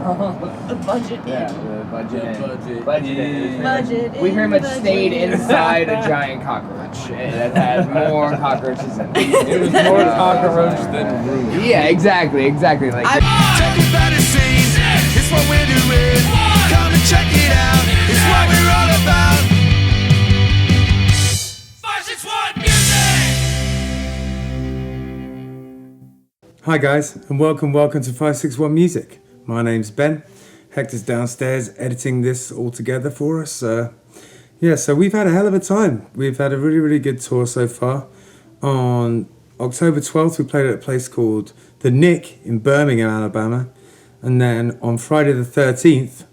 The budget. Yeah, the budget. Budget. We pretty much stayed inside a giant cockroach that had more cockroaches in it. It was more cockroach than room. Yeah, exactly. Like Take you by the scene. It's what we're doing. Come and check it out. It's what we're all about. 561 Music. Hi guys, and welcome to 561 Music. My name's Ben. Hector's downstairs editing this all together for us. So we've had a hell of a time. We've had a really good tour so far. On October 12th, we played at a place called The Nick in Birmingham, Alabama. And then on Friday the 13th,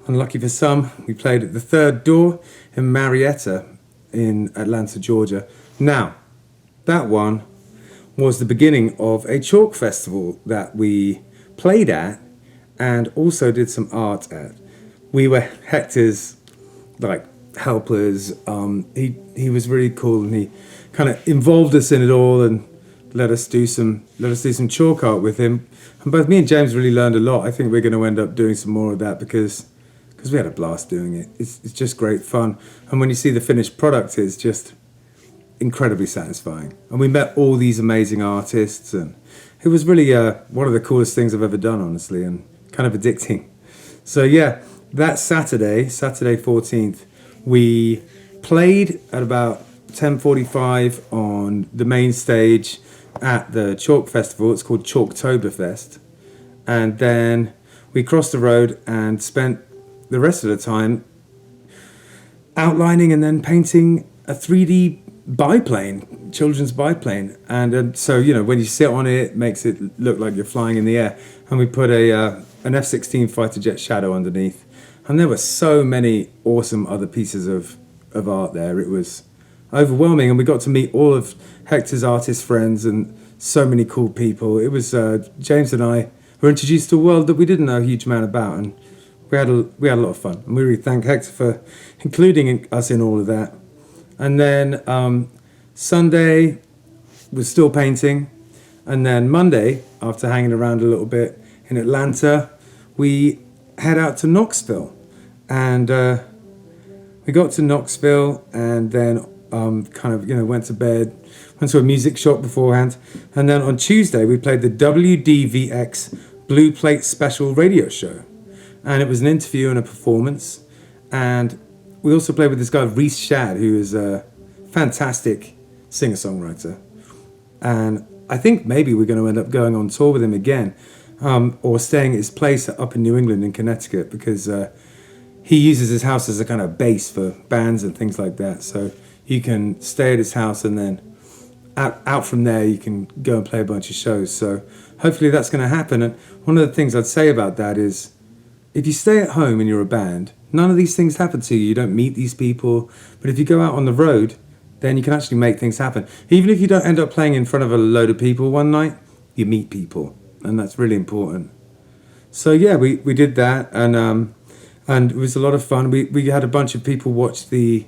unlucky for some, we played at the Third Door in Marietta in Atlanta, Georgia. Now, that one was the beginning of a chalk festival that we played at and also did some art at. We were Hector's helpers. He was really cool, and he kind of involved us in it all and let us do some chalk art with him. And both me and James really learned a lot. I think we're going to end up doing some more of that because we had a blast doing it. It's just great fun, and when you see the finished product, it's just incredibly satisfying. And we met all these amazing artists, and it was really one of the coolest things I've ever done, honestly, and kind of addicting. So yeah, that Saturday 14th, we played at about 10:45 on the main stage at the Chalk Festival. It's called Chalktoberfest. And then we crossed the road and spent the rest of the time outlining and then painting a 3D biplane, children's biplane. And so, when you sit on it, it makes it look like you're flying in the air. And we put an F-16 fighter jet shadow underneath. And there were so many awesome other pieces of art there. It was overwhelming, and we got to meet all of Hector's artist friends and so many cool people. It was James and I were introduced to a world that we didn't know a huge amount about, and we had a lot of fun. And we really thank Hector for including us in all of that. And then Sunday was still painting, and then Monday, after hanging around a little bit in Atlanta, we head out to Knoxville, and we got to Knoxville, and then went to bed, went to a music shop beforehand, and then on Tuesday we played the WDVX Blue Plate Special radio show, and it was an interview and a performance, and we also played with this guy Reese Shad, who is a fantastic singer-songwriter, and I think maybe we're going to end up going on tour with him again, or staying at his place up in New England in Connecticut, because he uses his house as a kind of base for bands and things like that, so you can stay at his house, and then out from there you can go and play a bunch of shows. So hopefully that's going to happen. And one of the things I'd say about that is, if you stay at home and you're a band, none of these things happen to you. You don't meet these people. But if you go out on the road, then you can actually make things happen. Even if you don't end up playing in front of a load of people one night, you meet people, and that's really important. So yeah, we did that, and it was a lot of fun. We had a bunch of people watch the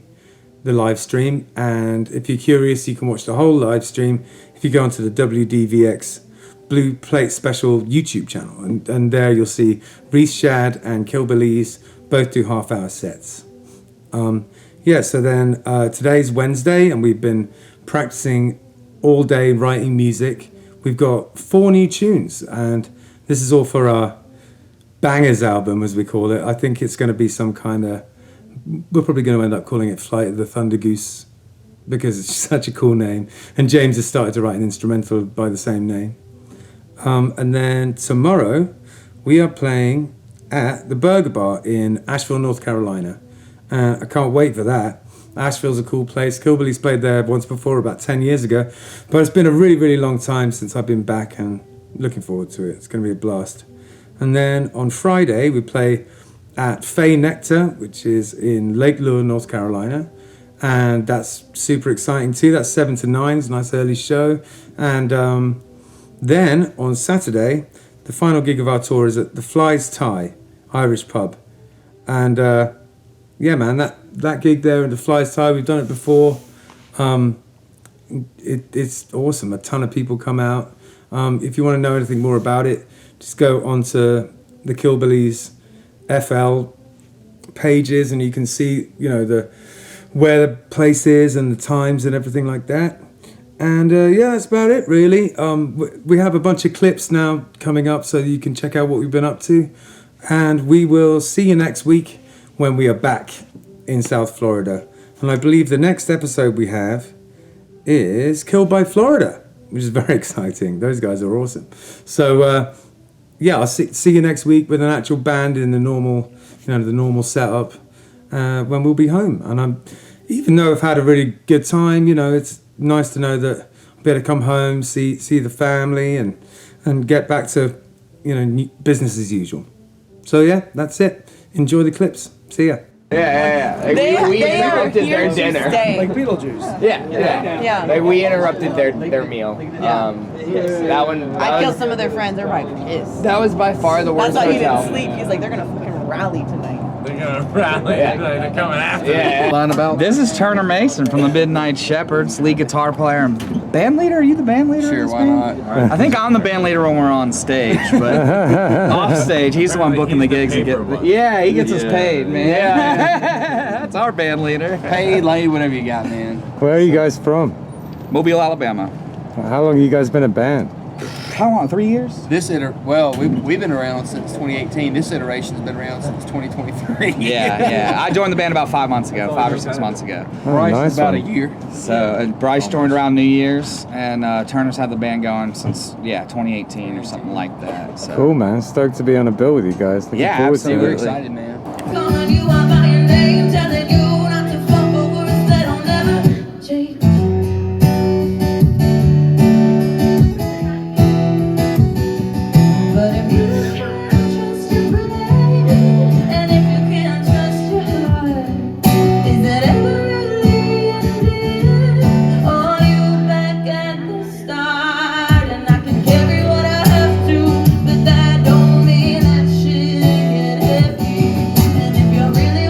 live stream, and if you're curious, you can watch the whole live stream if you go onto the WDVX Blue Plate Special YouTube channel, and there you'll see Reese Shad and Killbillies both do half-hour sets. So then today's Wednesday, and we've been practicing all day writing music. We've got 4 new tunes, and this is all for our Bangers album, as we call it. I think it's going to be some kind of, we're probably going to end up calling it Flight of the Thunder Goose, because it's such a cool name. And James has started to write an instrumental by the same name. And then tomorrow we are playing at the Burger Bar in Asheville, North Carolina. I can't wait for that. Asheville's a cool place. Killbillies played there once before, about 10 years ago. But it's been a really long time since I've been back, and looking forward to it. It's going to be a blast. And then on Friday we play at Fay Nectar, which is in Lake Lure, North Carolina, and that's super exciting too. That's 7 to 9, it's a nice early show. And then on Saturday, the final gig of our tour is at the Fly's Tie Irish pub, and that gig there in the Fly's Tie, we've done it before. It's awesome. A ton of people come out. If you want to know anything more about it, just go onto the Killbillies FL pages, and you can see, you know, where the place is and the times and everything like that. And yeah, that's about it, really. We have a bunch of clips now coming up, so you can check out what we've been up to. And we will see you next week when we are back in South Florida. And I believe the next episode we have is Killed by Florida, which is very exciting. Those guys are awesome. So yeah, I'll see you next week with an actual band in the normal, you know, the normal setup when we'll be home. And even though I've had a really good time, you know, it's nice to know that I'll be able to come home, see the family, and get back to, you know, business as usual. So yeah, that's it. Enjoy the clips. See ya. Yeah. Like, They we are interrupted here their to dinner. stay. Like Beetlejuice. Yeah. Like, we interrupted their meal. That one. I killed some of their friends. They're probably pissed. That was by far the worst That's why he hotel. didn't sleep. He's like, they're gonna fucking rally tonight. They're gonna rally. They're coming after Yeah. Line about. This is Turner Mason from the Midnight Shepherds, lead guitar player and band leader. Are you the band leader? Sure, of this why band? not? I think I'm the band leader when we're on stage, but off stage, he's the one booking the gigs. He gets us paid, man. Yeah. That's our band leader. Paid, lady, whatever you got, man. Where are you guys from? Mobile, Alabama. How long have you guys been a band? How long? 3 years? We've been around since 2018. This iteration's been around since 2023. Yeah. I joined the band about 5 months ago, 5 or 6 months ago. Bryce nice is about one. a year. So Bryce joined around New Year's, and Turner's had the band going since 2018 or something like that. So. Cool, man. Stoked to be on a bill with you guys. Looking Yeah, forward to absolutely. We're it. excited, man. Calling you out by your name, telling you not to fall for words that'll never change. But if you can't trust your brain, and if you can't trust your heart, is that ever really ending? Or are you back at the start? And I can carry what I have to, but that don't mean that shit ain't get heavy. And if you really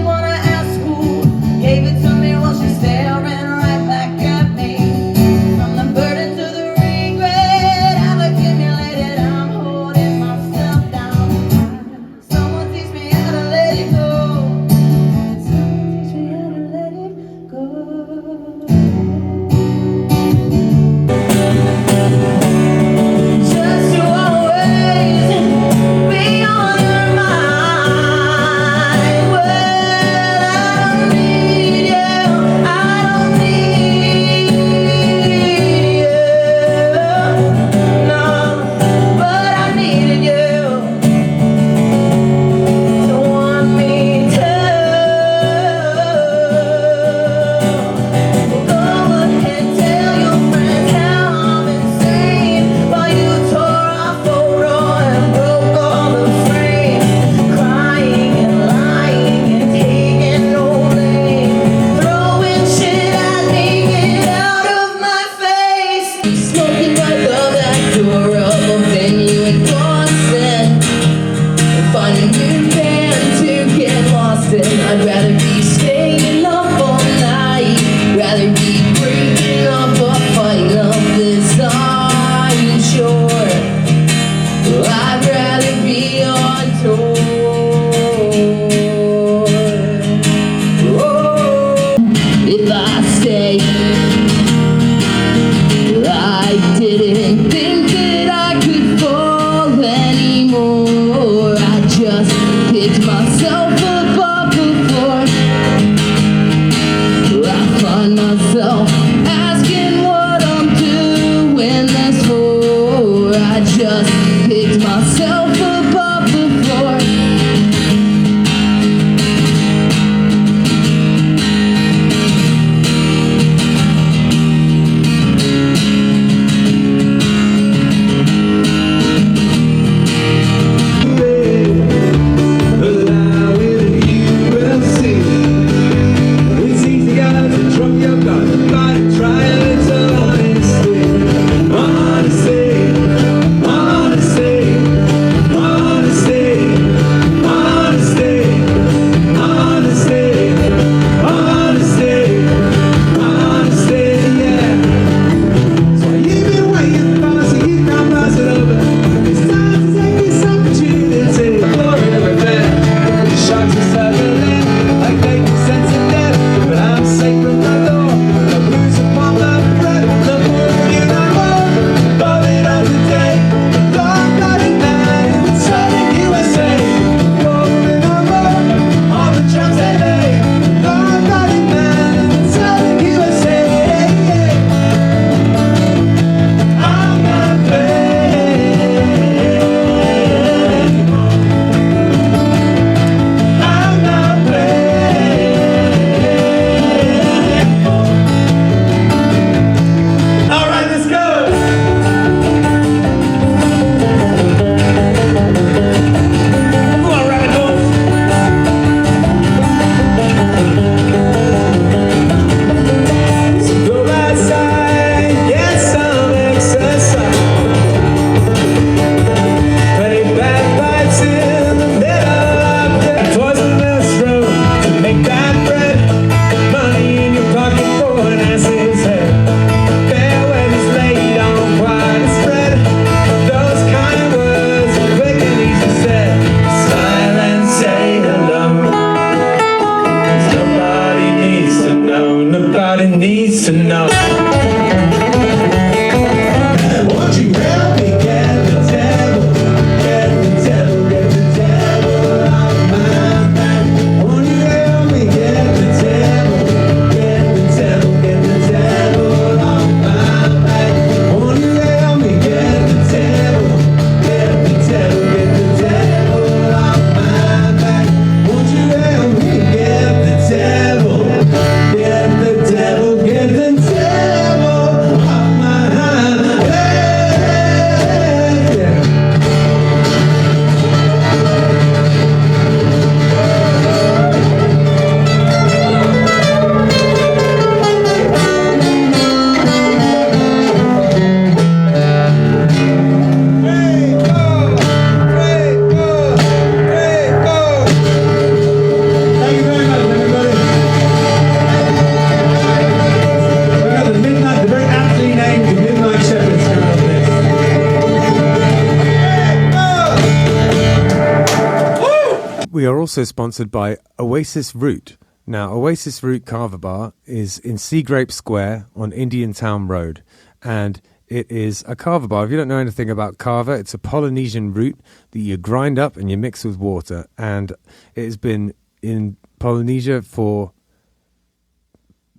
We are also sponsored by Oasis Root. Now, Oasis Root Kava Bar is in Sea Grape Square on Indiantown Rd. And it is a kava bar. If you don't know anything about kava, it's a Polynesian root that you grind up and you mix with water. And it has been in Polynesia for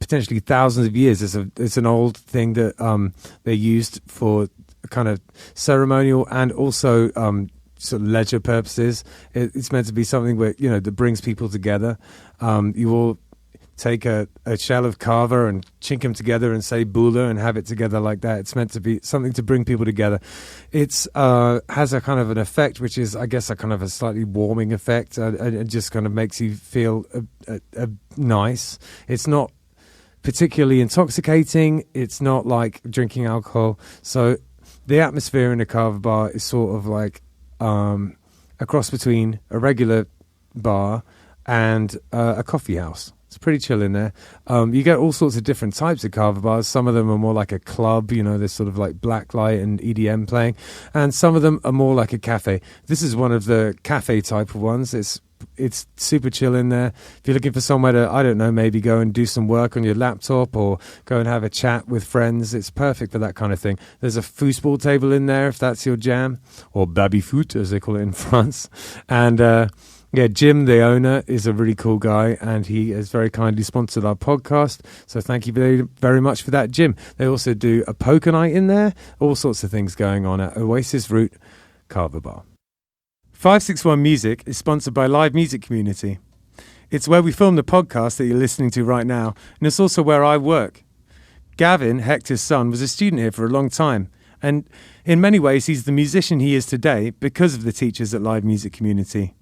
potentially thousands of years. It's an old thing that they used for kind of ceremonial and also sort of leisure purposes. It's meant to be something where, you know, that brings people together. You all take a shell of kava and chink them together and say bula and have it together like that. It's meant to be something to bring people together. It's has a kind of an effect, which is, I guess, a kind of a slightly warming effect. It just kind of makes you feel nice. It's not particularly intoxicating. It's not like drinking alcohol. So the atmosphere in a kava bar is sort of like a cross between a regular bar and a coffee house. It's pretty chill in there. You get all sorts of different types of kava bars. Some of them are more like a club, you know, there's sort of like blacklight and EDM playing. And some of them are more like a cafe. This is one of the cafe type of ones. It's super chill in there. If you're looking for somewhere to, I don't know, maybe go and do some work on your laptop or go and have a chat with friends, it's perfect for that kind of thing. There's a foosball table in there if that's your jam, or baby-foot as they call it in France. And yeah, Jim, the owner, is a really cool guy, and he has very kindly sponsored our podcast. So thank you very, very much for that, Jim. They also do a poker night in there, all sorts of things going on at Oasis Root Kava Bar. 561 Music is sponsored by Live Music Community. It's where we film the podcast that you're listening to right now, and it's also where I work. Gavin, Hector's son, was a student here for a long time, and in many ways he's the musician he is today because of the teachers at Live Music Community.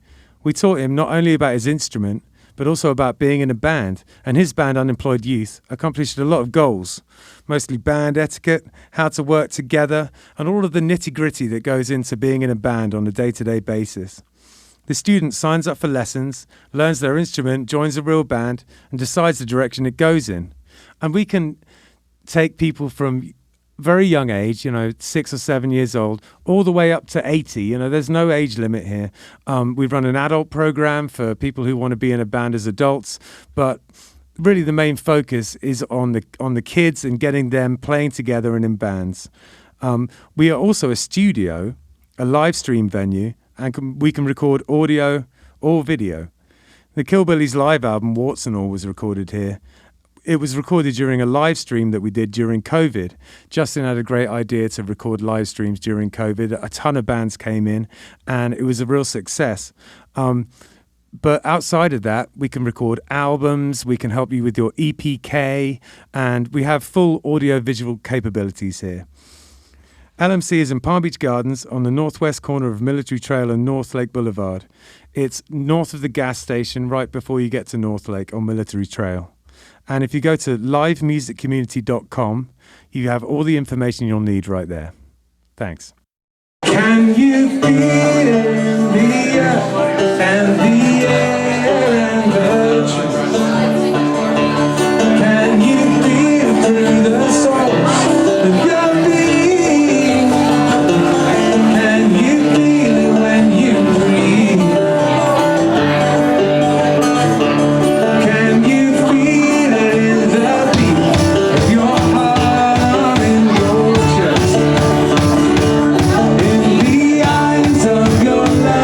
We taught him not only about his instrument, but also about being in a band, and his band, Unemployed Youth, accomplished a lot of goals, mostly band etiquette, how to work together, and all of the nitty-gritty that goes into being in a band on a day-to-day basis. The student signs up for lessons, learns their instrument, joins a real band, and decides the direction it goes in. And we can take people from very young age, 6 or 7 years old, all the way up to 80. There's no age limit here. We run an adult program for people who want to be in a band as adults, but really the main focus is on the kids and getting them playing together and in bands. We are also a studio, a live stream venue, and we can record audio or video. The Killbillies live album, Warts and All, was recorded here. It was recorded during a live stream that we did during COVID. Justin had a great idea to record live streams during COVID. A ton of bands came in, and it was a real success. But outside of that, we can record albums, we can help you with your EPK, and we have full audio-visual capabilities here. LMC is in Palm Beach Gardens on the northwest corner of Military Trail and North Lake Boulevard. It's north of the gas station, right before you get to North Lake on Military Trail. And if you go to livemusiccommunity.com, you have all the information you'll need right there. Thanks. Can you feel the earth and the air and the trees? Can you feel through the soul of your being? Can you feel it when you breathe? Can you feel it in the beat of your heart and your chest? In the eyes of your life.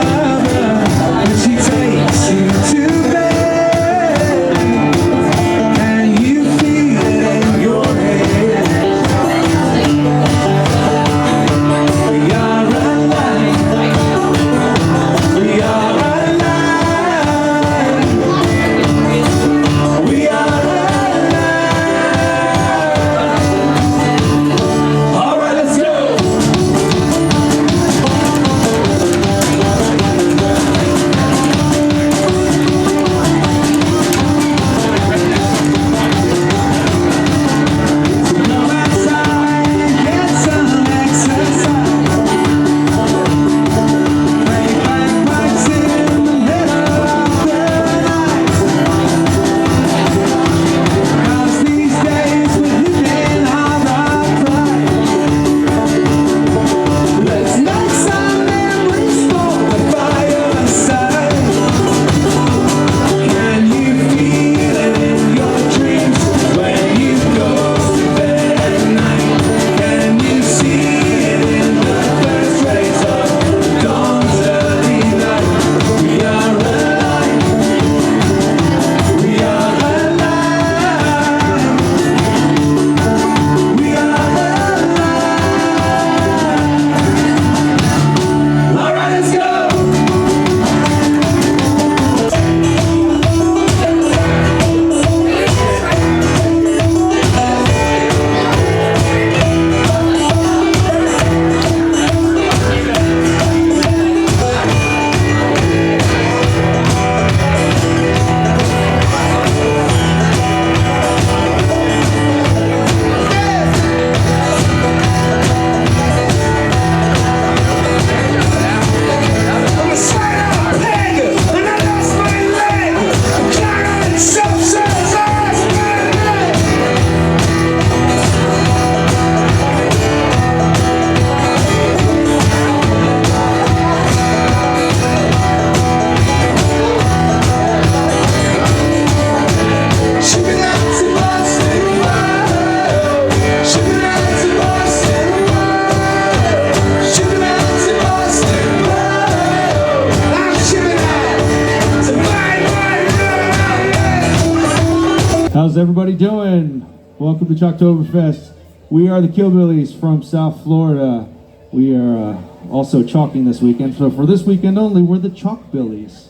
How's everybody doing? Welcome to Chalktoberfest. We are the Killbillies from South Florida. We are also chalking this weekend. So for this weekend only, we're the Chalkbillies.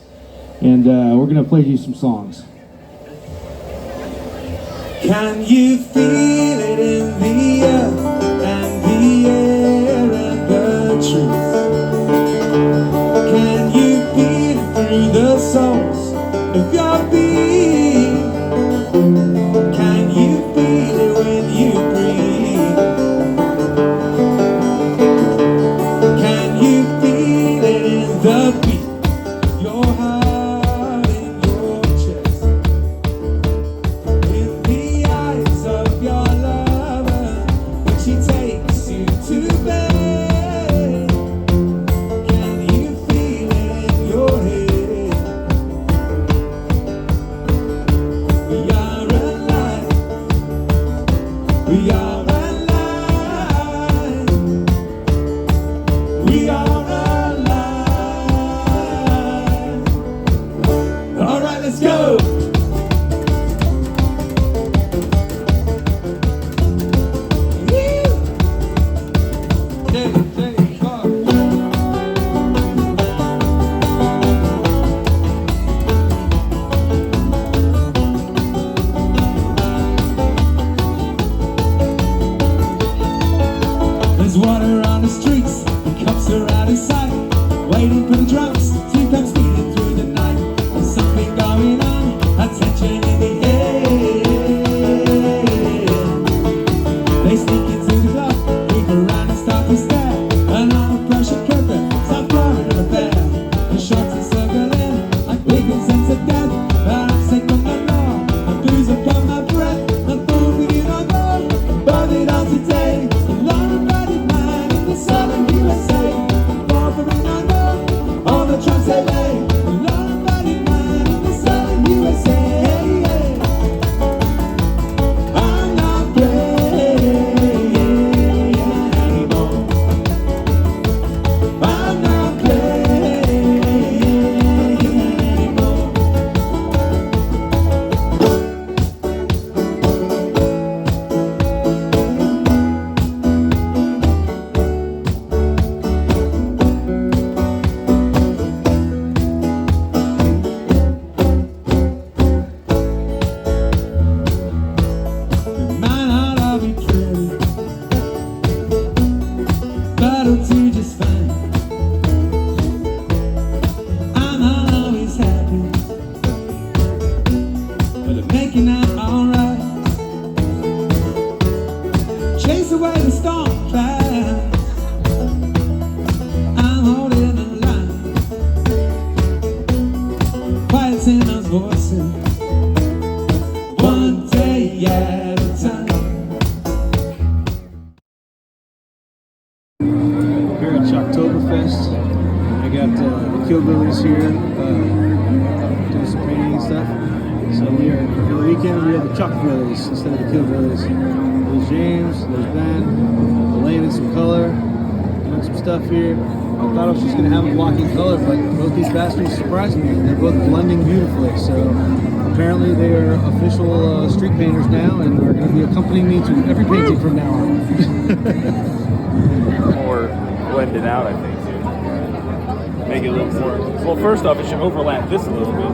And we're going to play you some songs. Can you feel it in the earth and the air and the trees? Can you feel it through the soles of your feet? Can you feel it when you breathe? Can you feel it in the beat? Your heart in your chest. In the eyes of your lover when she takes you to bed. Can you feel it in your head? We are alive. We are alive. We are alive. All right, let's go. There's water on the streets, the cups are out of sight, waiting for the drums to come speeding through the night. There's something going on, attention in the air. They sneak into the club, peek around and start to stare. An under pressure cooker, start blowing in the fair. The shots are circling like pigeons into death. But I'm sick of my law, I'm booze upon my breath. I'm moving in on God, burn it all today. Southern USA, barbering under all the tracks they lay. Long-bodied man in the Southern USA. I'm not playing anymore. I'm not playing anymore. Might not all be pretty, but it'll do just fine. I'm not always happy, but I'm making out alright. Chase away the storm clouds, I'm holding the line. Quieting those voices, one day at a time. Here at Chalktoberfest, I got the Killbillies here doing some painting and stuff. So we are, for the weekend, we are the Chalkbillies instead of the Killbillies. There's James, there's Ben, laying in some color, doing some stuff here. I thought I was just going to have them blocking color, but both these bastards surprised me. They're both blending beautifully. So apparently they are official street painters now and are going to be accompanying me to every painting from now on. Or blend it out, I think, too. Make it a little more. Well, first off, it should overlap this a little bit,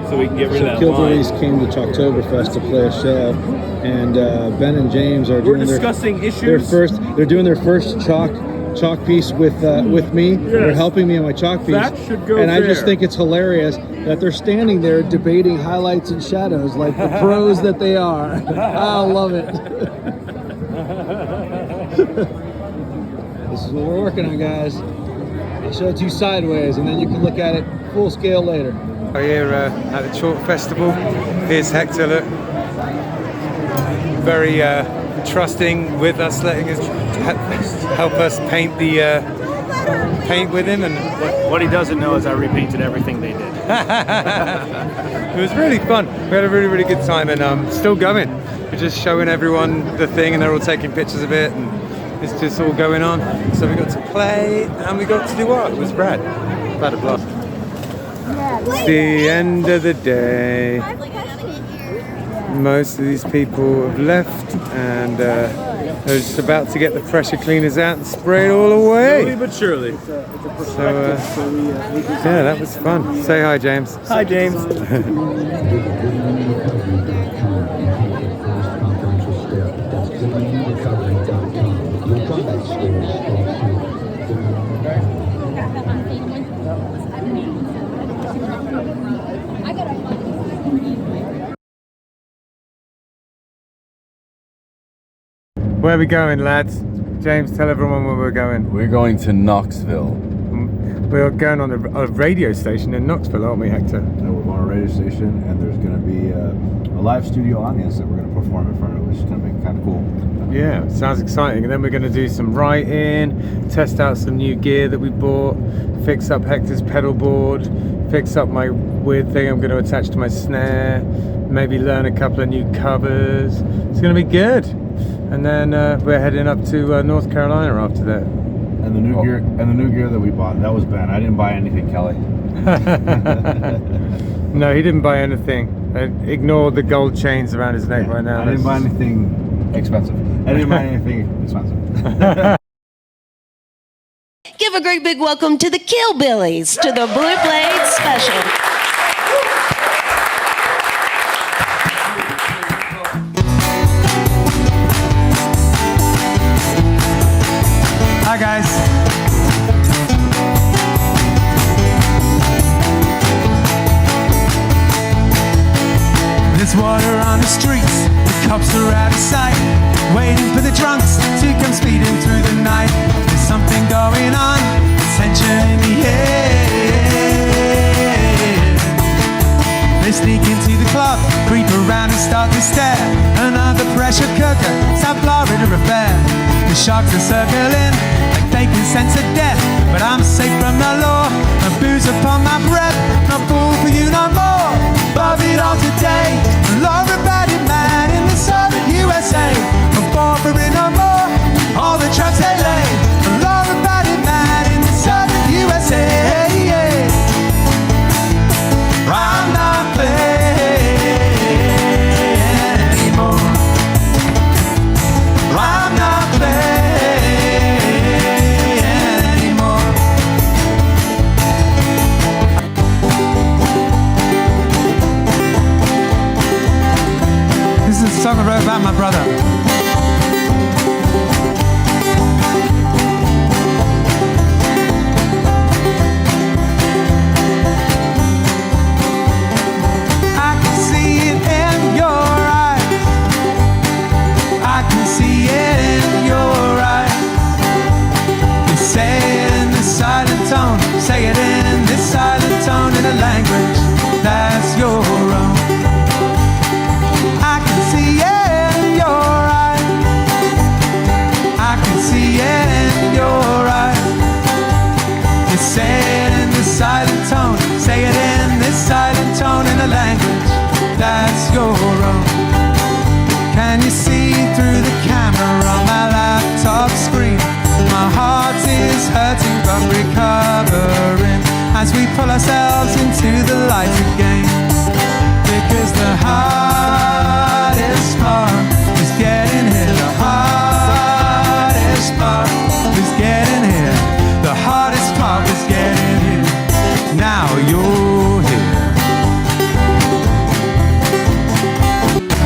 so we can get rid of that line. Killbillies came to Chalktoberfest to play a show, and Ben and James are We're doing discussing issues. They're doing their first chalk piece with me. They're helping me on my chalk piece. That should go and I just there. think it's hilarious that they're standing there debating highlights and shadows like the pros that they are. I love it. This is what we're working on, guys. I'll show it to you sideways, and then you can look at it full scale later. We're here at the Chalk Festival. Here's Hector, look. Very trusting with us, letting us help us paint the paint with him. And What he doesn't know is I repainted everything they did. it was really fun. We had a really, really good time, and still going. We're just showing everyone the thing, and they're all taking pictures of it, and it's just all going on. So we got to play, and we got to do art. It was rad. Had a blast. It's the end of the day. most of these people have left, and they're just about to get the pressure cleaners out and spray it all away. Slowly but surely. So, yeah, that was fun. Say hi, James. Hi, James. Where are we going, lads? James, tell everyone where we're going. We're going to Knoxville. We're going on a radio station in Knoxville, aren't we, Hector? And we're on a radio station, and there's going to be a live studio audience that we're going to perform in front of, which is going to be kind of cool. Yeah, sounds exciting. And then we're going to do some writing, test out some new gear that we bought, fix up Hector's pedal board, fix up my weird thing I'm going to attach to my snare, maybe learn a couple of new covers. It's going to be good. And then we're heading up to North Carolina after that. And the new gear that we bought, that was Ben. I didn't buy anything, Kelly. No, he didn't buy anything. Ignore the gold chains around his neck right now. I didn't buy anything expensive. I didn't buy anything expensive. Give a great big welcome to the Killbillies to the Blue Blade Special. Hi guys. There's water on the streets, the cops are out of sight, waiting for the drunks to come speeding through the night. There's something going on, tension in the air. They sneak into the club, creep around and start to stare. Another pressure cooker, South Florida affair. The sharks are circling like they can sense a death, but I'm safe from the law. And booze upon my breath, no fool for you no more. Above it all today, a law-abiding man in the southern USA. No forfeiting no more, all the traps they lay. A law-abiding man in the southern USA. I'm not playing anymore. I'm not playing anymore. This is a song I wrote about my brother. I can see it in your eyes. I can see it in your eyes. You say it in this silent tone. Say it in this silent tone in a language that's your own. I can see it in your eyes. I can see it in your eyes. You say it in this silent tone. Say it in this silent tone in a language that's your own. Can you see through the camera on my laptop screen? My heart is hurting but recovering as we pull ourselves into the light again. Because the hardest part is getting here. The hardest part is getting here. The hardest part is getting here. Now you're here.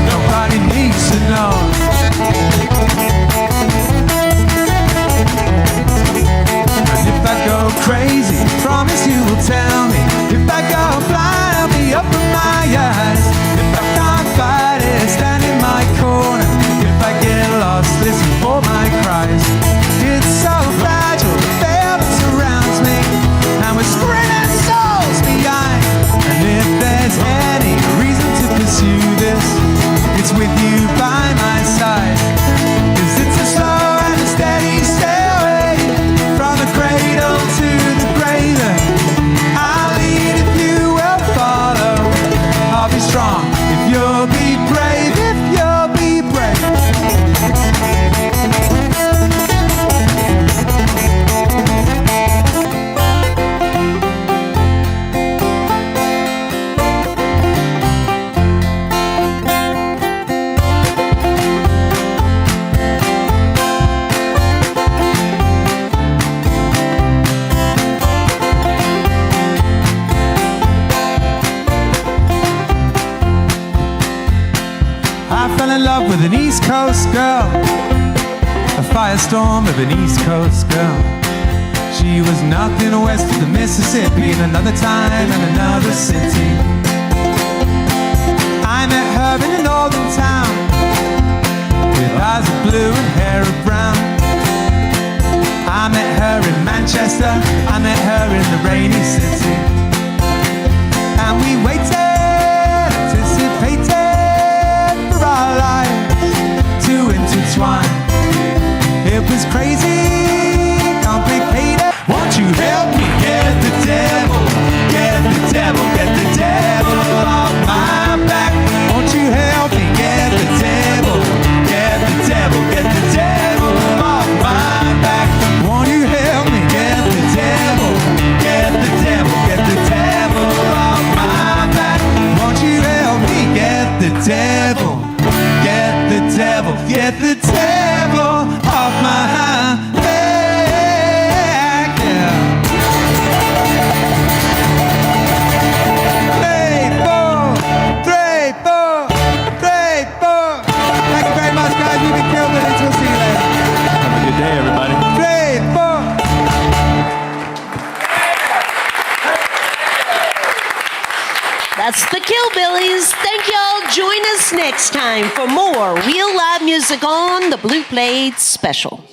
Nobody needs to know. And if I go crazy, promise you will tell me. If I go blind, I'll be up in my eyes. If I can't fight it, stand in my corner. If I get lost, listen for my cries. It's so fragile, the veil that surrounds me, and we're sprinting souls behind. And if there's any reason to pursue this, it's with you by my side. 'Cause it's a slow and a steady stairway from the cradle to the grave. I in love with an East Coast girl, a firestorm of an East Coast girl. She was nothing west of the Mississippi, in another time and another city. I met her in a northern town, with eyes of blue and hair of brown. I met her in Manchester, I met her in the rainy city. And we waited, anticipated for our lives to intertwine. It was crazy, complicated. Won't you help me get the devil, get the devil, get the devil off my back? Won't you help me get the devil, get the devil, get the devil off my back? Won't you help me get the devil, get the devil, get the devil off my back? Won't you help me get the devil, get the devil, get the devil off my back? Good day, everybody. 3, 4. That's the Killbillies. Thank y'all. Join us next time for more real live music on the Blue Plate Special.